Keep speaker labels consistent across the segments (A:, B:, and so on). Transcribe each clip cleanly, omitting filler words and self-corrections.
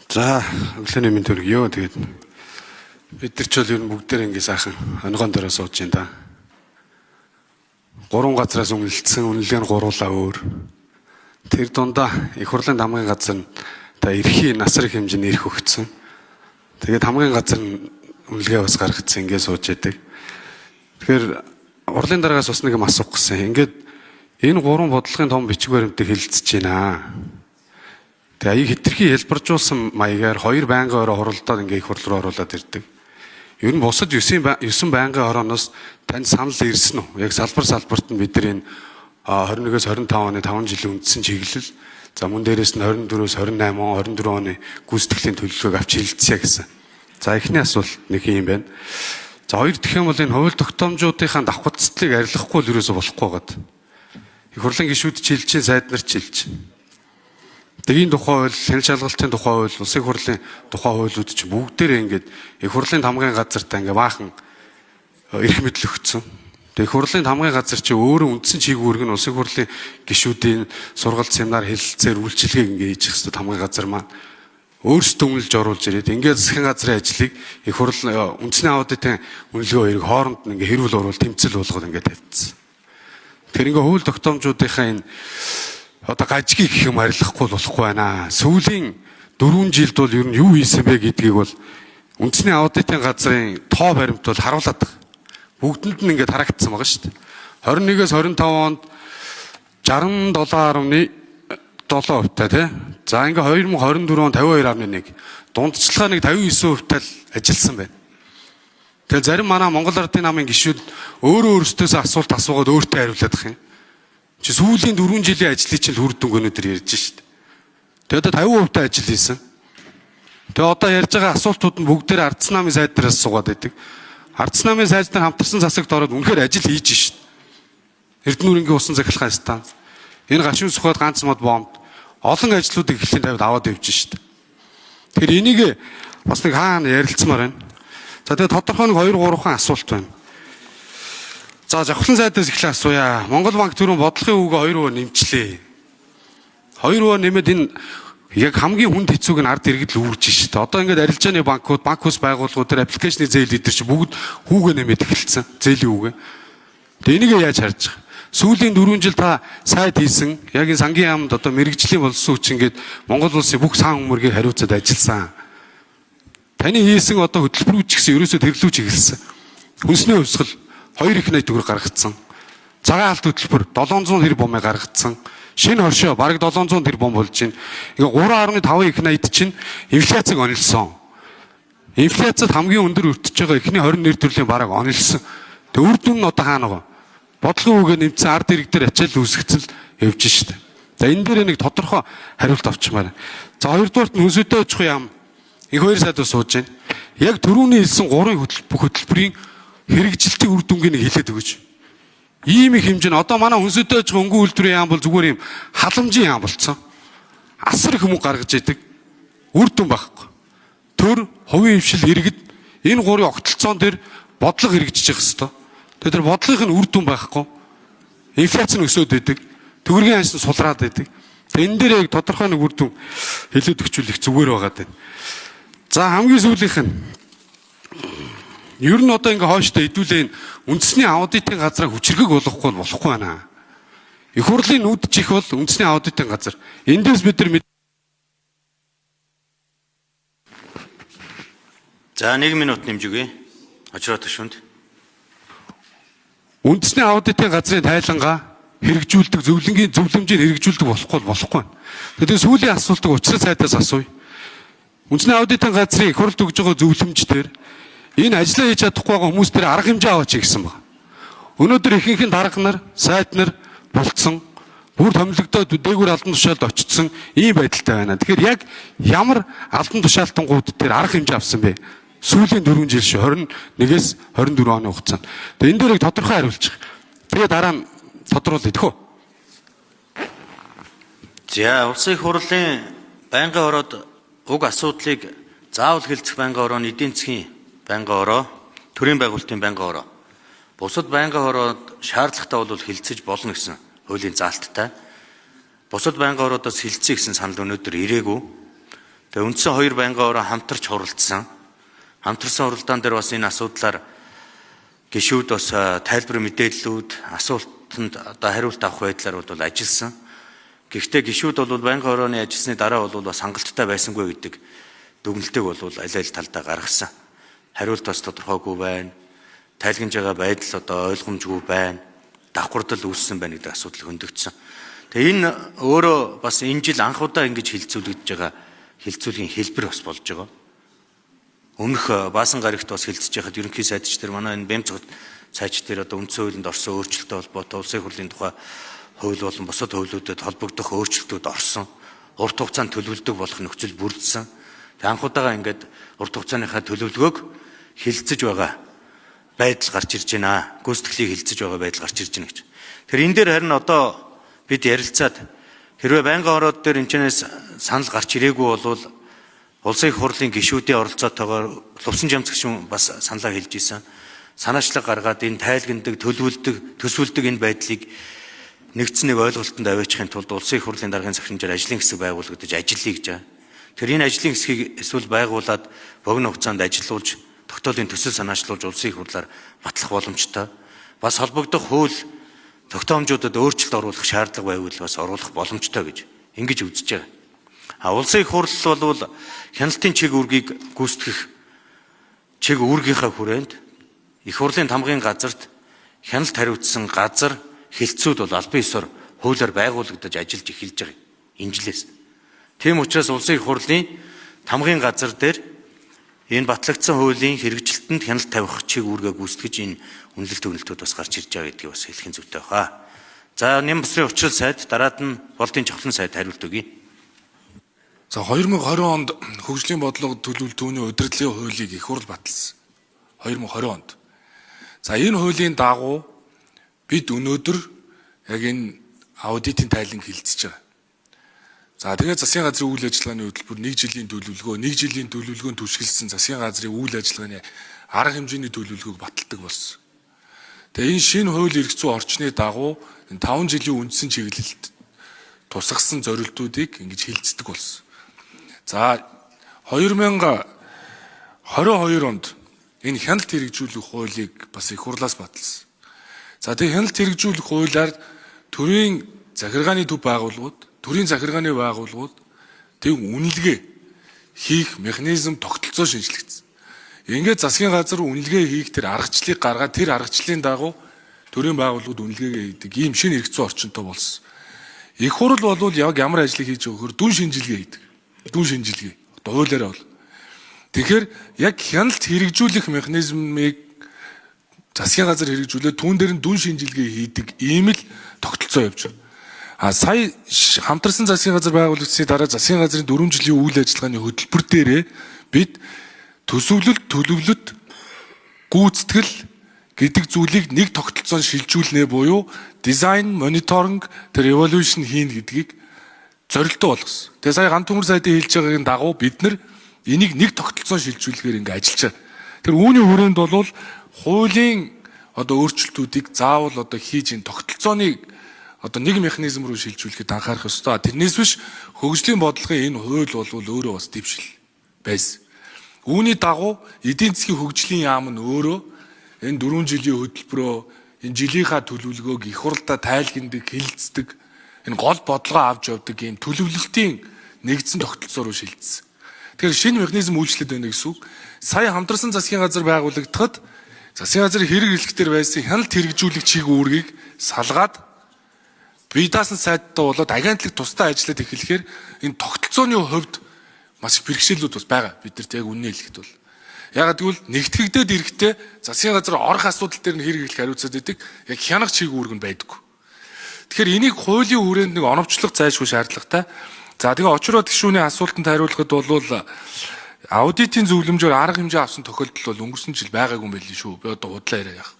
A: За, өглөөний мэнд төргийо. Тэгээд бид нар ч бол ер нь бүгдээр ингэ сайхан онгон дээрээ сууж байна да. Гурван газраас үнэлсэн, үнэлгээ нь гуруулаа өөр. Тэр дундаа их хурлын хамгийн газар нь та эрхийн насрах хэмжээний эрх өгсөн. Тэгээд хамгийн газар нь үнэлгээ бас гаргацсан ингэ сууж яадаг. Тэгэхээр урлын дараагаас бас нэг юм асуух гэсэн. Ингээд энэ гурван бодлогын том бичиг баримтыг хэлэлцэж байна. Тэгээ аяг хэтэрхий хэлбэржүүлсэн маягаар хоёр байнгын ороо оролдоод ингээ их хурл руу оруулаад ирдэг. Ер нь бусад 9 байнгын орооноос танд санал ирсэн үү? Яг салбарт нь бид нар энэ 21-с 25 оны 5 жилийн үндсэн чиглэл, за мөн дээрээс нь 24-с 28 он 24 оны гүйцэтгэлийн төлөвлөгөөг авч хэлэлцъя гэсэн. За эхний асуулт нэг юм байна. За хоёр дахь юм бол энэ хууль тогтоомжуудынхаа давхцлыг арилгахгүй л ерөөсө болохгүй гад. Их хурлын гишүүд чилжин сайд нар чилж. Тэгийн тухай хууль, хяналт шалгалтын тухай хууль, улсын хурлын тухай хуулиуд ч бүгдээрээ ингээд их хурлын хамгийн газартаа ингээ баахан эрх мэдэл өгсөн. Их хурлын хамгийн газар чи өөрөө үндсэн чиглэлг нь улсын хурлын гишүүдийн сургалт, семинар, хэлэлцээр үйлчилгээг ингээ хийж хэвчээ хамгийн газар маань өөрсдөө үнэлж оруулж ирээд ингээд засгийн газрын ажлыг их хурл үндэсний аудитын үнэлгээ хоёрыг хооронд нь ингээ хэрүүл уруул тэмцэл болгоод ингээ тавьчихсан. Тэр ингээ хууль тогтоомжуудынхаа энэ одоо гажгийг гэх юм арилгахгүй болохгүй байна. Сүүлийн 4 жилд бол ер нь юу хийсэн бэ гэдгийг бол үндэсний аудитын газрын тоо баримт бол харуулдаг. Бүгдэнд нь ингээд харагдсан байгаа шүү дээ. 21-с 25 онд 67.7% тий. За ингээ 2024 он 52.1. Дундчилгаа нэг 59% тал ажилласан байна. Тэгэхээр зарим манай Монгол Ардын намын гишүүд өөрөөсөө асуулт асуугаад өөртөө хариулдаг юм. Чи сүүлийн 4 жилийн ажлыг чинь үр дүнг өнөдөр ярьж шít. Тэгээд 50% та ажил хийсэн. Тэгээд одоо ярьж байгаа асуултууд нь бүгдээр ардсан намын сайд дээрээс суугаад байдаг. Ардсан намын сайд дээр хамтарсан засагт ороод үнэхээр ажил хийж шít. Эрдэнэ уурынгийн усан захиргааны станц. Энэ гашуун сухад ганц мод бомб олон ажлуудыг эхлэн тавьд аваад явж шít. Тэгэхээр энийг бас нэг хаана ярилцмаар байна. За тэгээд тодорхой нэг 2-3 хан асуулт байна. За завхлан сайдаас эхлээ асууя. Монгол банк түрүүн бодлогын үгээ 2% нэмчлээ. 2% нэмээд энэ яг хамгийн хүнд хэцүүг нь ард иргэд л үүрж шít. Одоо ингээд арилжааны банкуд, банк ус байгууллагууд төр аппликейшны зээл эдэр чи бүгд хүүгээ нэмээд эхэлсэн. Зээлийн үгээ. Тэгээ энийг яаж харж байгаа? Сүүлийн 4 жил та сайд хийсэн, яг энэ сангийн яамд одоо мэрэгжлийн болсон хүч ингээд Монгол улсын бүх сан хүмүүргийг хариуцаад ажилласан. Таны хийсэн одоо хөтөлбөрүүд ч гэсэн ерөөсөө тэрлүүж эхэлсэн. Хүнсний хувьсгал 2 их найт төгрөг гаргацсан. Цагаан алт хөтөлбөр 700 тэр бомыг гаргацсан. Шинэ хоршоо бараг 700 тэр бом болж байна. Ингээ 3.5 их найт чинь инфляцийг онилсон. Инфляцид хамгийн өндөр өртөж байгаа эхний 20 нэр төрлийн бараг онилсон. Тэг үр дүн нь одоо хаана вэ? Бодлогын үгээ нэмсэн ард иргэд дээр ачаал үүсгэцэл явж штэ. За энэ дээр нэг тодорхой хариулт авчмаар. За хоёрдугаарт нь хүнсэтэй очих яам. Их хоёр сайд сууж байна. Яг түрүүний хэлсэн 3 хөтөлбөрийн хэрэгжилтийн үр дүнгийг хэлээд өгөөч. Ийм их хэмжээ нь одоо манай хүнсэтэй очих өнгө үйлдвэрийн яам бол зүгээр юм халамжийн яам болцсон. Асар их мөнгө гаргаж идэг. Үр дүн байхгүй. Төр, хувийн хвшил, иргэд энэ гурийн огтлцоон дээр бодлого хэрэгжиж явах хэвээр. Тэр бодлогын үр дүн байхгүй. Инфляц нь өсөд байдаг. Төгрөгийн ханш нь сулраад байдаг. Энэ дээр яг тодорхой нэг үр дүн хэлээд өгчүүлэх зүгээр байгаа даа. За хамгийн сүүлийнх нь ер нь одоо ингээ хойштой хэдүүлээ үндэсний аудитын газраа хүчрхэг болгохгүй болохгүй байна. Их хурлын нүд чих бол үндэсний аудитын газар. Эндээс бид нар
B: За 1 минут нэмж өгье. Очроо ташуунд.
A: Үндэсний аудитын газрын тайлангаа хэрэгжүүлдэг, зөвлөнгийн зөвлөмжийг хэрэгжүүлдэг болохгүй байна. Тэгээд сүүлийн асуултыг учрал сайдаас асууя. Үндэсний аудитын газрын их хурлд өгж байгаа зөвлөмж дээр энэ ажлаа хийж чадахгүй байгаа хүмүүс дээр арга хэмжээ аваач гэсэн байна. Өнөөдөр ихэнх нь дарга нар, сайд нар болцсон, бүр томилогдоод дээгүүр албан тушаалд очсон ийм байдалтай байна. Тэгэхээр яг ямар албан тушаалтангууд дээр арга хэмжээ авсан бэ? Сүүлийн 4 жил шүү 21-с 24 оны хугацаанд. Тэгээ энэ дээрийг тодорхой хариулчих. Тэгээ дараа нь тодруулъя тэхүү.
B: За улсын их хурлын байнгын ороод уг асуудлыг заавал хэлцэх байнгын ороо нь эдийн засгийн байнгын ороо, төрийн байгуулалтын байнгын ороо. Бусад байнгын ороод шаардлагатай бол хилцэж болно гэсэн хуулийн заалттай. Бусад байнгын ороодоос хилцээ гэсэн санал өнөөдөр ирээгүй. Тэгээ үндсэн хоёр байнгын ороо хамтарч хуралдсан. Хамтарсан хуралдаан дээр бас энэ асуудлаар гишүүд бас тайлбар мэдээллүүд асуултанд одоо хариулт авах байдлаар бол ажилласан. Гэхдээ гишүүд бол байнгын орооны ажилласны дараа бол бас хангалттай байсангүй гэдэг дүгнэлтийг бол аль аль талдаа гаргасан. Хариулт бас тодорхойгүй байна. Тайлгнаж байгаа байдал одоо ойлгомжгүй байна. Давхардал үүссэн байна гэдэг асуудал хөндөгдсөн. Тэгээ энэ өөрөө бас энэ жил анх удаа ингэж хилцүүлэгдэж байгаа хилцүүлгийн хэлбэр бас болж байгаа. Өмнөх баасан гарагт бас хилцэж байхад ерөнхий сайдч нар манай энэ бэмцэгт цайч дээр одоо үндсэн хуулинд орсон өөрчлөлтөд холбоотой улсын хурлын тухай хууль болон бусад хуулиудэд холбогдох өөрчлөлтүүд орсон. Урт хугацаанд төлөвлөдөг болох нөхцөл бүрдсэн. Тэгээ анх удаага ингээд урт хугацааныхаа төлөвлөгөөг хилцэж байгаа байдал гарч ирж байна. Гүйцэтгэлийг хилцэж байгаа байдал гарч ирж байна гэж. Тэгэхээр энэ дээр харин одоо бид ярилцаад хэрвээ байнгын ороод дээр энэчнээс санал гарч ирээгүй болвол улсын их хурлын гишүүдийн оролцоотойгоор Лувсан Жамцагшин бас саналаа хэлж исэн. Санаачлаг гаргаад энэ тайлгнадаг, төсвөлдөг энэ байдлыг нэгдсэн нэг ойлголтод аваачихын тулд улсын их хурлын даргын захирамжаар ажлын хэсэг байгуулагдаж ажиллая гэж байгаа. Тэгэхээр энэ ажлын хэсгийг эсвэл байгуулад богино хугацаанд ажилуулж тогтоолын төсөл санаачлуулж улсын их хурлаар батлах боломжтой. Бас холбогдох хууль тогтоомжуудад өөрчлөлт оруулах шаардлага байвал бас оруулах боломжтой гэж ингэж үзэж байгаа. Улсын их хурл бол хяналтын чиг үүргийг гүйцэтгэх чиг үүргийнхаа хүрээнд их хурлын тамгын газарт хяналт хариуцсан газар хилцүүд бол албан ёсоор хуулиар байгуулагдаж ажиллаж эхэлж байгаа энэ жилээс. Тийм учраас улсын их хурлын тамгын газар дээр энэ батлагдсан хуулийн хэрэгжилтэнд хяналт тавих чиг үүргээ гүйцэтгэж энэ үнэлэлт өгнөлтүүд бас гарч ирж байгаа гэдгийг бас хэлэх нь зүйтэй баа. За нэм басрын учрал сайд дараад нь болдын чухлын сайд хариулт өгье.
C: За 2020 онд хөгжлийн бодлого төлөвлөлт түүний удирдлагын хуулийг их хурл баталсан. 2020 онд. За энэ хуулийн дагуу бид өнөөдөр яг энэ аудитын тайлан хилцэж байгаа. За тэгээд засгийн газрын үйл ажиллагааны хөтөлбөр 1 жилийн төлөвлөгөөнд түшгэлсэн засгийн газрын үйл ажиллагааны арга хэмжээний төлөвлөгөөг баталдаг болсон. Тэгээд энэ шинэ хууль эрх зүйн орчны дагуу 5 жилийн үндсэн чиглэлд тусгасан зорилтуудыг ингэж хилцдэг болсон. За 2022 онд энэ хяналт хэрэгжүүлэх хуулийг бас их хурлаас баталсан. За тэгээ хяналт хэрэгжүүлэх хуулиар төрийн захиргааны төв байгууллагууд, төрийн захиргааны байгууллагууд тэг үнэлгээ хийх механизм тогтолцоо шинжлэгдсэн. Ингээд засгийн газар үнэлгээ хийх тэр аргачлалыг гаргаад тэр аргачлалын дагуу төрийн байгууллагууд үнэлгээгээ хийдэг ийм шинэ эрх зүйн орчинтой болсон. Их хурл бол яг ямар ажлыг хийж байгаа вөхөр дүн шинжилгээ хийдэг. Дүн шинжилгээ. Одоо хуулиараа бол. Тэгэхээр яг хяналт хэрэгжүүлэх механизмыг засгийн газар хэрэгжүүлээд түүн дээр нь дүн шинжилгээ хийдэг ийм л тогтолцоо явж байгаа. Сая хамтарсан засгийн газар байгуулагдсны дараа засгийн газрын 4 жилийн үйл ажиллагааны хөтөлбөр дээрээ бид төлөвлөлт, гүйцэтгэл гэдэг зүйлийг нэг тогтолцоонд шилжүүлнэ буюу design, monitoring, тэр evaluation хийн гэдгийг зорилттой болгосон. Тэгээ сая ганц төмөр сайдын хэлж байгаагийн дагуу бид нар энийг нэг тогтолцоон шилжүүлэхээр ингэ ажиллаж байгаа. Тэр үүний хүрээнд бол хуулийн одоо өөрчлөлтүүдийг заавал одоо хийж энэ тогтолцооныг одоо нэг механизм руу шилжүүлэхэд анхаарах ёстой. Тэрнээс биш хөгжлийн бодлогын энэ хууль бол өөрөө бас дэвшил байсан. Үүний дагуу эдийн засгийн хөгжлийн яам нь өөрөө энэ 4 жилийн хөтөлбөрөө энэ жилийнхаа төлөвлөгөөг их хурлдаа тайлгнадаг, хилцдэг, энэ гол бодлогоо авч явдаг ийм төлөвлөлтийн нэгдсэн тогтолцоо руу шилжсэн. Тэгэхээр шинэ механизм үйлчлээд байна гэсэн үг. Сая хамтарсан засгийн газар байгуулагдахад засгийн газрын хэрэг хэлэхтэр байсан хяналт хэрэгжүүлэх чиг үүргийг салгаад бие даасан сайдтай болоод агентлаг тусдаа ажиллаад эхлэхээр энэ тогтолцооны хувьд маш их бэрхшээлүүд бас байгаа. Бидэрт яг үнэ хэлэхэд бол. Яг тэгвэл нэгтгэгдээд ирэхдээ засгийн газар орох асуудал дээр нь хэрэг хэлэх хариуцаад идэг. Яг хянах чиг үүрэг нь байдаггүй. Тэгэхээр энийг хуулийн хүрээнд нэг оновчлох зайлшгүй шаардлагатай. За тэгээ очроо гишүүний асуултанд хариулахад бол аудитын зөвлөмжөөр арга хэмжээ авсан тохиолдол бол өнгөрсөн жил байгаагүй юм байли шүү. Би одоо худлаа яриа яах.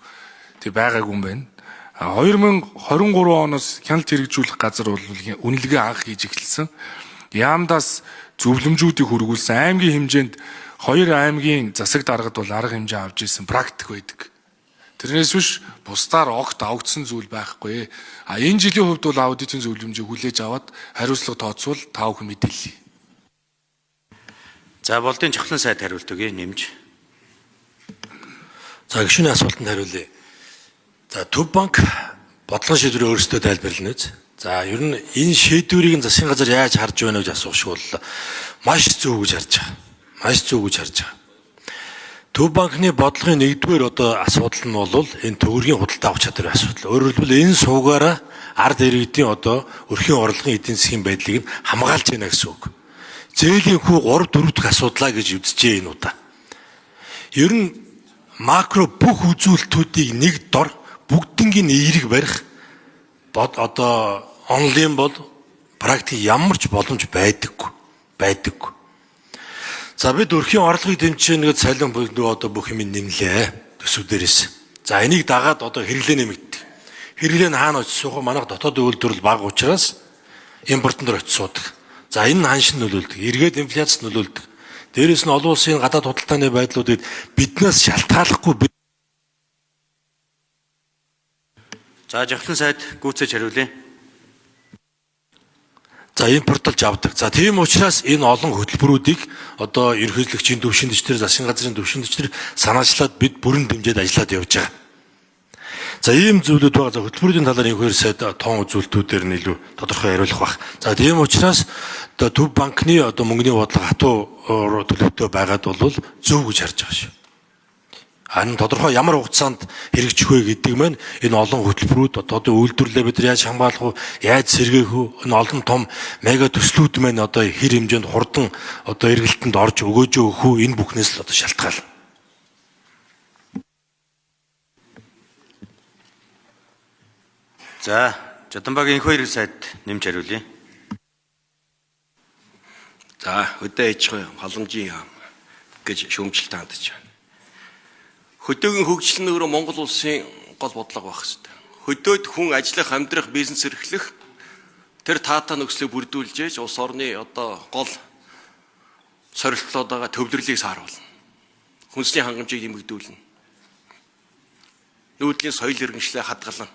C: Тэг байгаагүй юм байна. 2023 оноос хяналт хэрэгжүүлэх газар бол үнэлгээ анх хийж эхэлсэн. Яамдаас зөвлөмжүүдийг хөргүүлсэн аймгийн хэмжээнд 2 аймгийн засаг даргад бол арга хэмжээ авч ирсэн практик байдаг. Тэрнээс биш бусдаар огт авагдсан зүйл байхгүй. Энэ жилийн хувьд бол аудитын зөвлөмжийг хүлээж аваад хариуцлага тооцвол та бүхэн мэдээлье.
B: За болдын чухлын сайд хариулт өгье нэмж.
D: За гишүүний асуултанд хариулъя. За Төв банк бодлогын шийдвэрээ өөрсдөө тайлбарлана үз. За ер нь энэ шийдвэрийг засгийн газар яаж харж байна гэж асуух шиг бол маш зөв гэж харж байгаа. Маш зөв гэж харж байгаа. Төв банкны бодлогын нэгдүгээр одоо асуудал нь бол энэ төгрөгийн худалдаа авах чадрын асуудал. Өөрөөр хэлбэл энэ суугаараа ард иргэдийн одоо өрхийн орлогын эдийн засгийн байдлыг нь хамгаалж байна гэсэн үг. Зээлийн хүү 3 4 дахь асуудлаа гэж үзжээ энэ удаа. Ер нь макро бүх үзүүлэлтүүдийг нэг дор бүгднийг эерэг барих одоо онлайн бол практик ямар ч боломж байдаггүй. За бид өрхийн орлогыг дэмжиж нэгэд цалин болдгоо одоо бүх юм нэмлээ төсвүүдэрээс. За энийг дагаад одоо хэрэглээ нэмэгддэг. Хэрэглээ нь хаана очиж суух вэ? Манайх дотоодын үйлдвэрлэл бага учраас импортон дээр очиж суудаг. За энэ нь ханшин нөлөөлдөг. Эргээд инфляцид нөлөөлдөг. Дээрээс нь олон улсын гадаад худалдааны байдлуудыг биднээс шалтгааллахгүй.
B: За жавхлан сайд гүйцээж хариулъя.
D: За импортлж авдаг. За тийм учраас энэ олон хөтөлбөрүүдийг одоо ерөнхийлөгчийн төвшинчдэр, засгийн газрын төвшинчдэр санаачлаад бид бүрэн дэмжиж ажиллаад явж байгаа. За ийм зүйлүүд байгаа. За хөтөлбөрийн талаар энэ хоёр сайд тоон үзүүлэлтүүдээр нь илүү тодорхой хариулах бах. За тийм учраас одоо Төв банкны одоо мөнгөний бодлого хатуу төлөвтэй байгаад бол зөв гэж харж байгаа шүү. Харин тодорхой ямар хугацаанд хэрэгжих вэ гэдэг нь энэ олон хөтөлбөрүүд одоо үйлдвэрлэлээ бид яаж хамгаалах вэ, яаж сэргээх вэ, энэ олон том мега төслүүд маань одоо хэр хэмжээнд хурдан одоо эргэлтэнд орж өгөөж өгөх үү, энэ бүхнээс л одоо шалтгаална.
B: За Жаданбагийн энэ хоёр сайд нэмж хариулъя.
E: За хөдөө аж ахуй боломжийн яам гэж шүүмжлэлт хандж байна. Хөдөөгийн хөгжил нь өөрөө Монгол улсын гол бодлого байх хэрэгтэй. Хөдөөд хүн ажиллах, амьдрах, бизнес эрхлэх тэр таатай нөхцөлийг бүрдүүлж улс орны одоо гол сорилтлоод байгаа төвлөрлийг сааруулна. Хүнсний хангамжийг нэмэгдүүлнэ. Нүүдлийн соёл иргэншлээ хадгална.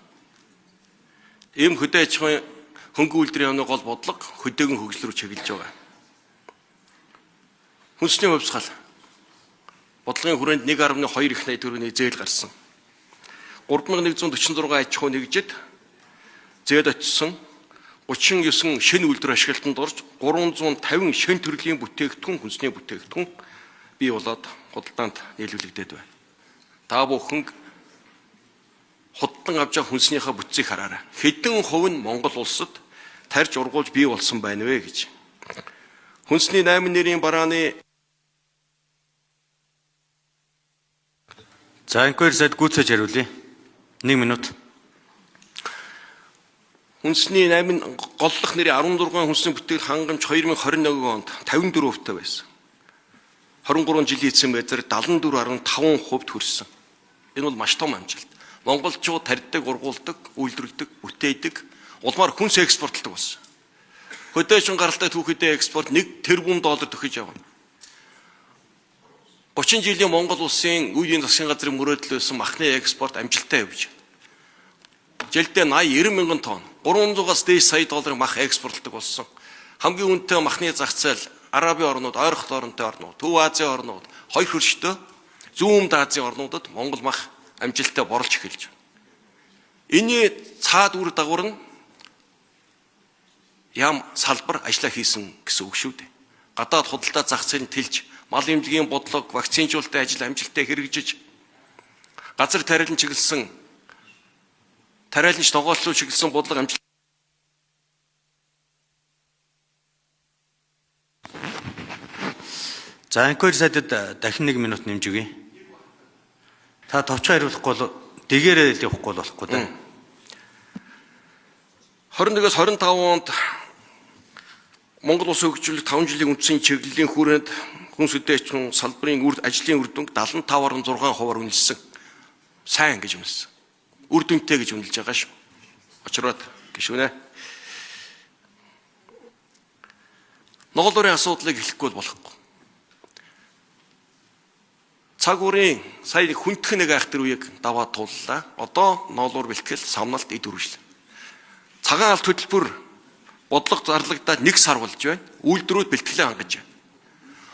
E: Ийм хөдөө аж ахуйн хөнгөн үйлдвэрийн яамны гол бодлого хөдөөгийн хөгжил рүү чиглэж байгаа. Хүнсний хувьсгал бодлогын хүрээнд 1.2 их найд төгрөгийн зээл гарсан. 3146 аж ахуй нэгжид зээл очсон 39 шинэ үйлдвэр ашиглалтанд орж 350 шинэ төрлийн бүтээгдэхүүн хүнсний бүтээгдэхүүн бий болоод худалдаанд нийлүүлэгдээд байна. Та бүхэн худалдан авч байгаа хүнснийхээ бүтцийг хараарай. Хэдэн хувь нь Монгол улсад тарж ургуулж бий болсон байна вэ гэж. Хүнсний 8 нэрийн барааны
B: За энэ хоёр сайд гүйцээж хариулъя. 1 минут.
E: Хүнсний 8 голлох нэрийн 16 хүнсний бүтээл хангамж 2021 онд 54% байсан. 23 жилийн эцсийн байдлаар 74.5% хүрсэн. Энэ бол маш том амжилт. Монголчууд тарьдаг, ургуулдаг, үйлдвэрлэдэг, бүтээдэг, улмаар хүнс экспортлдог болсон. Хөдөөшин гаралтай түүхэдээ экспорт $1 тэрбум төхөж явна. 30 жилийн Монгол улсын үеийн засгийн газрын мөрөөдөл байсан махны экспорт амжилттай явж байна. Жилдээ 80-90 мянган тонн, 300-аас дээш сая долларын мах экспортлдог болсон. Хамгийн үнэтэй махны зах зээл Арабын орнууд, ойрхон орнтой орнууд, Төв Азийн орнууд, хоёр хөрштэй зүүн Азийн орнуудад Монгол мах амжилттай борлож эхэлж байна. Энийн цаад үр дагавар нь ям салбар ажиллаа хийсэн гэсэн үг шүү дээ. Гадаад худалдаа зах зээл нь тэлж, мал эмнэлгийн бодлого, вакцинжуулалтын ажил амжилттай хэрэгжиж, газар тариалан чиглэсэн тариаланч тоглолцоо чиглэсэн бодлого амжилт.
B: За энэ хоёр сайдад дахин 1 минут нэмж өгье. Та товчхон хариулахгүй бол дэгээрээ л явахгүй болохгүй дээ.
E: 21-с 25 онд Монгол улсын хөгжүүлэлт 5 жилийн үндсэн чиглэлийн хүрээнд хүнс хөдөөчн салбарын ажлын үр дүнг 75.6% үнэлсэн. Сайн гэж үнэлсэн. Үр дүнтэй гэж үнэлж байгаа шүү. Очроод гişүнэ. Ноголорын асуудлыг хэлэхгүй болохгүй. Цаг уурын сая хүндхэн нэг айхтар үеийг даваад тууллаа. Одоо ноолуур бэлтгэл, самналт, эд үржил. Цагаан алт хөтөлбөр бодлого зарлагдаад 1 сар болж байна. Үйлдвэрүүд бэлтгэлээ хангаж байна.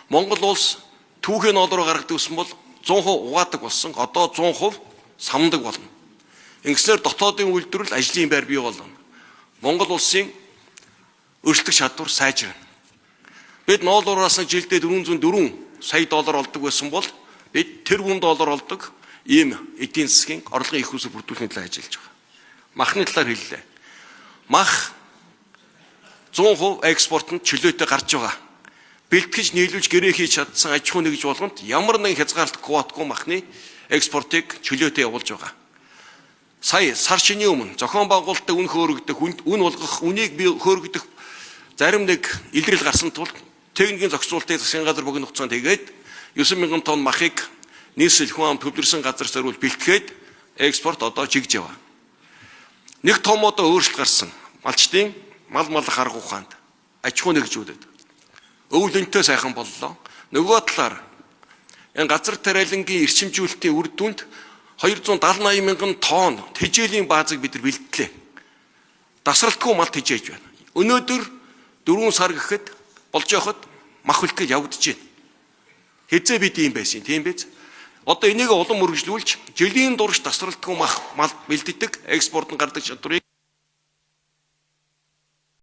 E: Монгол улс түүхийн ноолроо гаргадаг гэсэн бол 100% угаадаг болсон. Одоо 100% самдаг болно. Ингэснээр дотоодын үйлдвэрлэл ажлын байр бий болно. Монгол улсын өрсөлдөх чадвар сайжирна. Бид ноолрооноос жилдээ 404 сая доллар олдог байсан бол бид тэр $1 олдог ийм эдийн засгийн орлогын их усыг бүрдүүлэхний төлөө ажиллаж байгаа. Махны талаар хэллээ. Мах 100% экспортод чөлөөтэй гарч байгаа. Бэлтгэж нийлүүлж гэрээ хийж чадсан аж ахуй нэгж болгонд ямар нэгэн хязгаарлалт квотгүй махны экспортыг чөлөөтэй явуулж байгаа. Сая сар шинийн өмнө зохион байгуулалтад үн хөөрөгдөх, үн болгох, үнийг бий хөөрөгдөх зарим нэг илрэл гарсан тул техникийн зохицуултыг засгийн газар богино хугацаанд хийгээд 9,000 тонн махыг нийслэл хүн ам төвлөрсөн газар зориул бэлтгээд экспорт одоо жигж яваа. Нэг том одоо өөрчлөлт гарсан. Малчдын мал арга ухаанд аж ахуй нэгжүүдэд өвлөнтөө сайхан боллоо. Нөгөө талаар энэ газар тариалангийн эрчимжүүлэлтийн үр дүнд 270,000 тонн тэжээлийн баазыг бид нар бэлтгэлээ. Дасралтгүй мал тэжээж байна. Өнөөдөр 4 сар гэхэд болж явахад мах бэлтгэл явагдаж байна. Хэзээ бид ийм байсан тийм биз? Одоо энийг улам мөргөжлүүлж жилийн дурш дасралтгүй мал бэлддэг экспорт нь гардаг чадварыг